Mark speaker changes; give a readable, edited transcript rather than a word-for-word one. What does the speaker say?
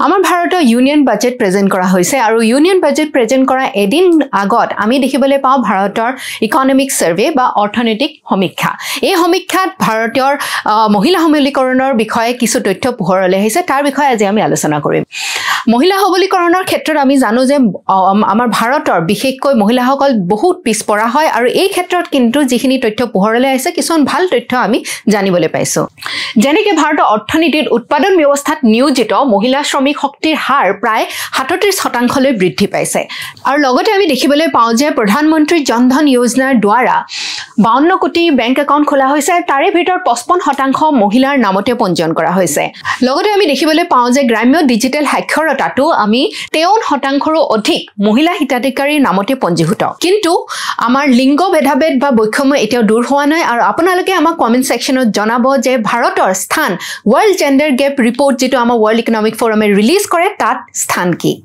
Speaker 1: আমাৰ ভাৰতৰ union budget present কৰা হৈছে আৰু ইউনিয়ন বাজেট প্ৰেজেন্ট কৰা এদিন আগত আমি দেখিবলৈ পাওঁ ভাৰতৰ ইকনমিক সাৰ্ভে বা অৰ্থনৈতিক সমীক্ষা এই সমীক্ষাত ভাৰতৰ মহিলা সবলীকৰণৰ বিষয়ে কিছু তথ্য পোহৰলৈ আহিছে তাৰ বিষয়ে আজি আমি আলোচনা কৰিম মহিলা সবলীকৰণৰ ক্ষেত্ৰত আমি জানো যে আমাৰ ভাৰতৰ বিশেষকৈ মহিলাসকল বহুত পিছপৰা হয় আৰু এই ক্ষেত্ৰত কিন্তু যিখিনি তথ্য পোহৰলৈ আহিছে কিছুমান ভাল তথ্য আমি জানিবলৈ পাইছো যেনেকৈ ভাৰতৰ অৰ্থনীতিত উৎপাদন ব্যৱস্থাত নিয়োজিত মহিলা শ্ৰমিক শক্তিৰ হাৰ প্ৰায় 37% লৈ বৃদ্ধি পাইছে আৰু লগতে আমি দেখিবলৈ পাওঁ যে প্ৰধানমন্ত্ৰী জনধন যোজনাৰ দ্বাৰা 52 কোটি বেংক একাউণ্ট খোলা হৈছে তাৰে ভিতৰত 55% মহিলাৰ নামতে পঞ্জীয়ন কৰা হৈছে লগতে আমি দেখিবলৈ পাওঁ যে গ্ৰাম্য ডিজিটেল সাক্ষৰতাটো আমি 53%ৰো অধিক মহিলা হিতাধিকাৰীৰ নামতে পঞ্জীভূত কিন্তু আমাৰ লিংগ ভেদাভেদ বা বৈষম্য এতিয়াও দূৰ হোৱা নাই আৰু আপোনালোকে আমাক কমেন্ট সেকশনত জনাব যে ভাৰতৰ স্থান ওয়াৰ্ল্ড জেন্ডাৰ গেপ ৰিপোৰ্ট যেটো আমাৰ ওয়াৰ্ল্ড ইকনমিক ফোৰামে ৰিলিজ কৰে তাত স্থান কি